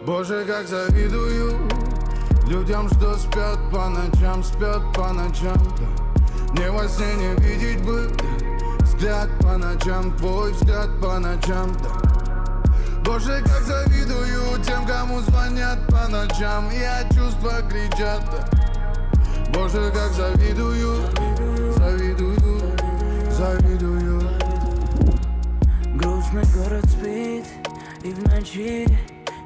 Боже, как завидую людям, что спят по ночам, да. Мне во сне не видеть бы взгляд по ночам, твой взгляд по ночам, да. Боже, как завидую тем, кому звонят по ночам, и от чувства кричат, да. Боже, как завидую, завидую. Грустный город спит, и в ночи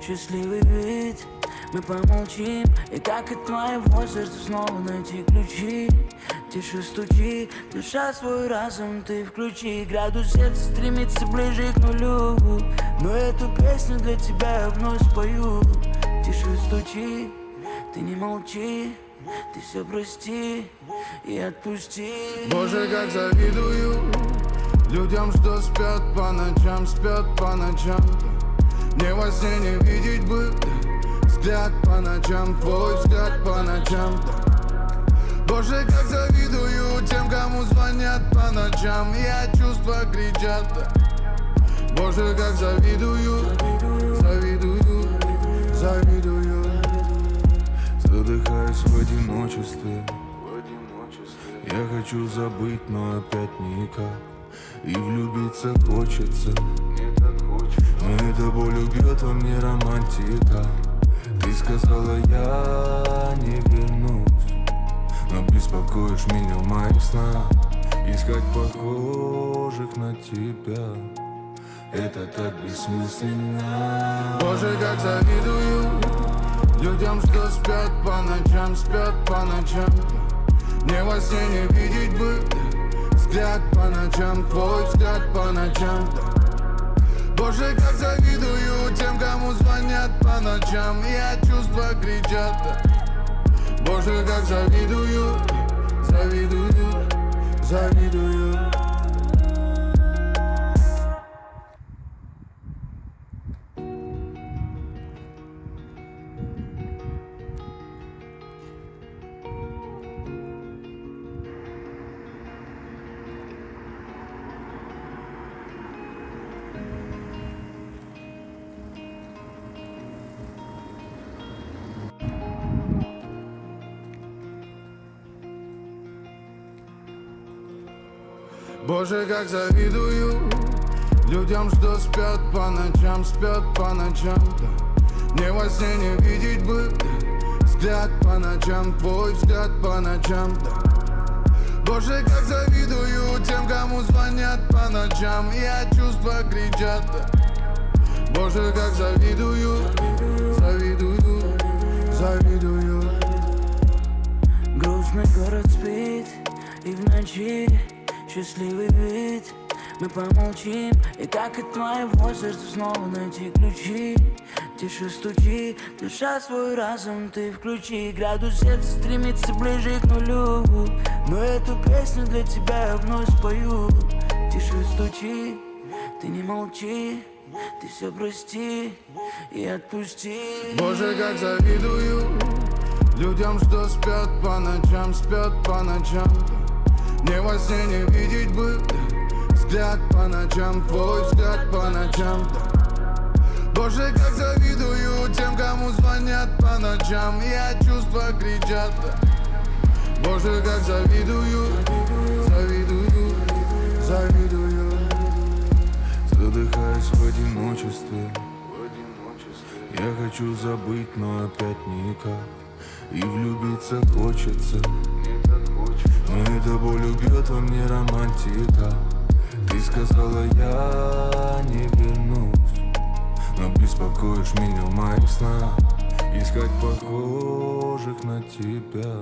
счастливый вид. Мы помолчим, и как от твоего сердца снова найти ключи. Тише стучи, душа свой разум ты включи. Градус сердца стремится ближе к нулю, но эту песню для тебя я вновь спою. Тише стучи, ты не молчи, ты все прости и отпусти. Боже, как завидую людям, что спят по ночам, да. Мне во сне не видеть бы взгляд по ночам, твой взгляд по ночам, да. Боже, как завидую тем, кому звонят по ночам, и от чувства кричат, да. Боже, как завидую, задыхаюсь в одиночестве. Я хочу забыть, но опять никак. И влюбиться хочется, но эта боль убьет во мне романтика. Ты сказала, я не вернусь, но беспокоишь меня в моих снах. Искать похожих на тебя, это так бессмысленно. Боже, как завидую людям, что спят по ночам, да. Мне во сне не видеть бы взгляд по ночам, твой взгляд по ночам, да. Боже, как завидую тем, кому звонят по ночам, и от чувства кричат, да. Боже, как завидую. Боже, как завидую людям, что спят по ночам, да. Мне во сне не видеть бы взгляд по ночам, твой взгляд по ночам, да. Боже, как завидую тем, кому звонят по ночам, и от чувства кричат, да. Боже, как завидую. Грустный город спит, и в ночи счастливый вид. Мы помолчим, и как от твоего сердца снова найти ключи. Тише стучи, душа свой разум ты включи. Градус сердца стремится ближе к нулю, но эту песню для тебя я вновь спою. Тише стучи, ты не молчи, ты все прости и отпусти. Боже, как завидую людям, что спят по ночам, да. Мне во сне не видеть бы взгляд по ночам, твой взгляд по ночам, да. Боже, как завидую тем, кому звонят по ночам, и от чувства кричат, да. Боже, как завидую. Задыхаюсь в одиночестве. Я хочу забыть, но опять никак. И влюбиться хочется, но эта боль убьет во мне романтика. Ты сказала, я не вернусь, но беспокоишь меня в моих снах. Искать похожих на тебя,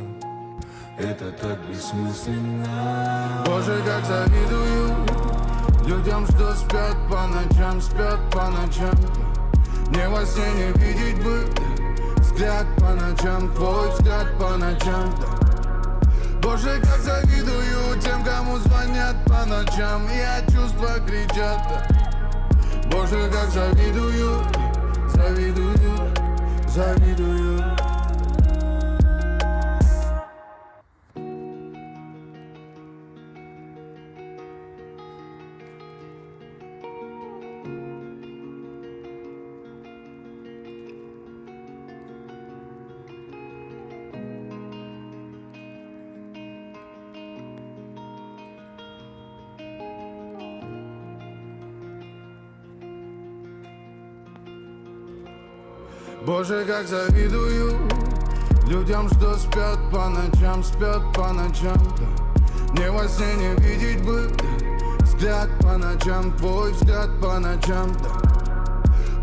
это так бессмысленно. Боже, как завидую людям, что спят по ночам, да. Мне во сне не видеть бы взгляд по ночам, твой взгляд по ночам, да. Боже, как завидую тем, кому звонят по ночам, и от чувства кричат, да. Боже, как завидую. Боже, как завидую людям, что спят по ночам, да. Мне во сне не видеть бы взгляд по ночам, твой взгляд по ночам, да.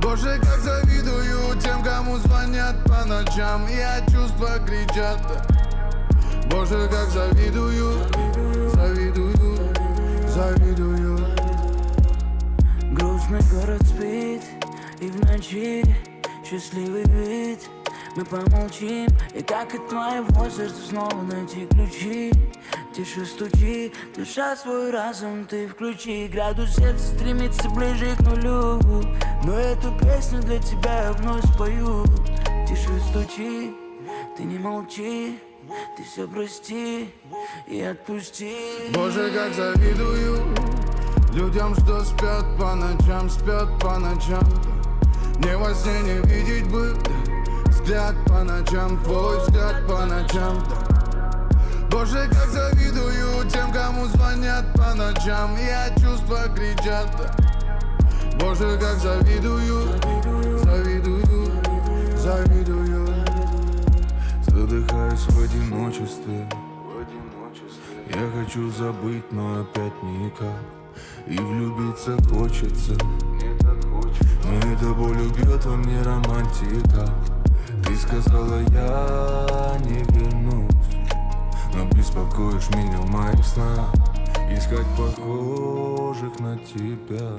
Боже, как завидую тем, кому звонят по ночам, и от чувства кричат, да. Боже, как завидую, завидую. Грустный город спит, и в ночи счастливый вид. Мы помолчим, и как от твоего сердца снова найти ключи. Тише стучи, душа свой разум ты включи. Градус сердца стремится ближе к нулю, но эту песню для тебя я вновь спою. Тише стучи, ты не молчи, ты все прости и отпусти. Боже, как завидую людям, что спят по ночам, да. Мне во сне не видеть бы взгляд по ночам, твой взгляд по ночам, да. Боже, как завидую тем, кому звонят по ночам, и от чувства кричат, да. Боже, как завидую. Задыхаюсь в одиночестве. Я хочу забыть, но опять никак. И влюбиться хочется, но эта боль убьет во мне романтика. Ты сказала, я не вернусь, но беспокоишь меня в моих снах. Искать похожих на тебя,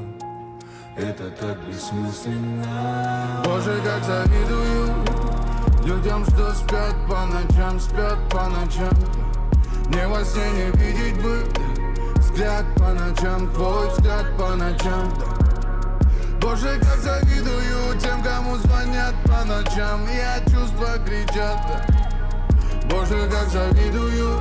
это так бессмысленно. Боже, как завидую людям, что спят по ночам, да. Мне во сне не видеть бы взгляд по ночам, твой взгляд по ночам, да. Боже, как завидую тем, кому звонят по ночам, и от чувства кричат, да. Боже, как завидую.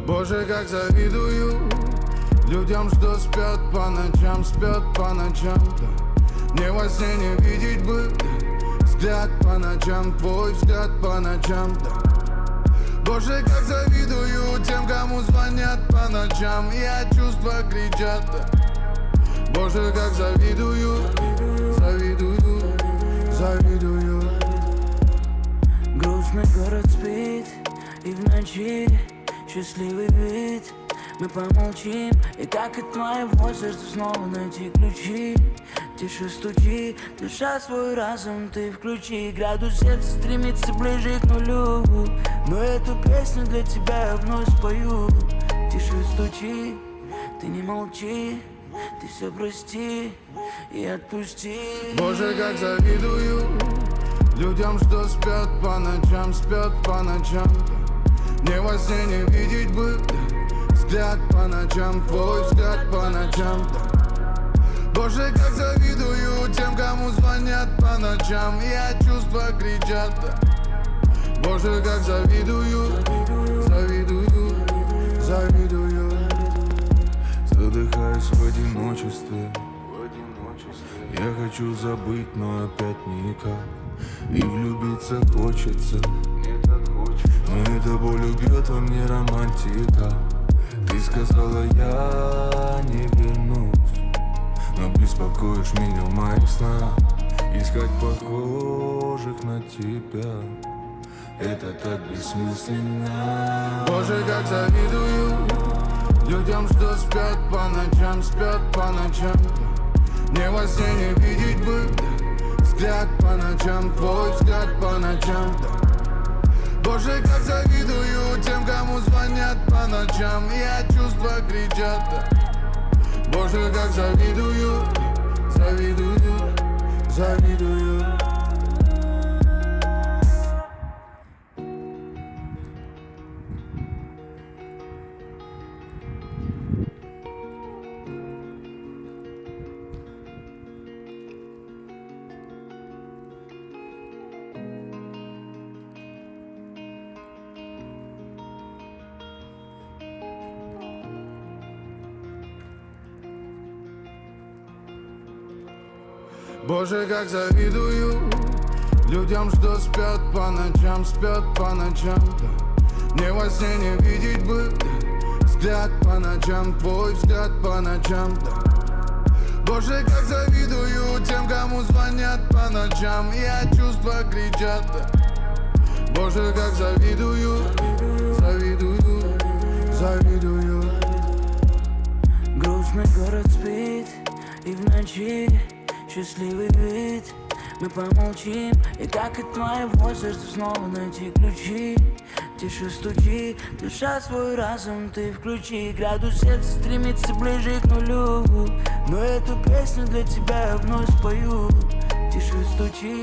Боже, как завидую людям, что спят по ночам, да. Мне во сне не видеть бы взгляд по ночам, твой взгляд по ночам, да. Боже, как завидую тем, кому звонят по ночам, и от чувства кричат, да. Боже, как завидую. Грустный город спит, и в ночи счастливый вид. Мы помолчим, и как от твоего сердца снова найти ключи. Тише стучи, душа свой разум ты включи. Градус сердца стремится ближе к нулю, но эту песню для тебя я вновь спою. Тише стучи, ты не молчи, ты все прости и отпусти. Боже, как завидую людям, что спят по ночам, да. Мне во сне не видеть бы взгляд по ночам, твой взгляд по ночам, да. Боже, как завидую тем, кому звонят по ночам, и от чувства кричат, да. Боже, как завидую. Задыхаюсь в одиночестве. Я хочу забыть, но опять никак. И влюбиться хочется, но эта боль убьет во мне романтика. Ты сказала, я не вернусь, но беспокоишь меня в моих снах. Искать похожих на тебя, это так бессмысленно. Боже, как завидую людям, что спят по ночам, да. Мне во сне не видеть бы взгляд по ночам, твой взгляд по ночам, да. Боже, как завидую тем, кому звонят по ночам, и от чувства кричат, да. Боже, как завидую. Боже, как завидую людям, что спят по ночам, спят по ночам, да. Мне во сне не видеть бы взгляд по ночам, твой взгляд по ночам, да. Боже, как завидую тем, кому звонят по ночам, и от чувства кричат, да. Боже, как завидую, завидую, завидую. Грустный город спит, и в ночи счастливый вид. Мы помолчим, и как от твоего сердца снова найти ключи. Тише стучи, душа свой разум ты включи. Градус сердца стремится ближе к нулю, но эту песню для тебя я вновь спою. Тише стучи.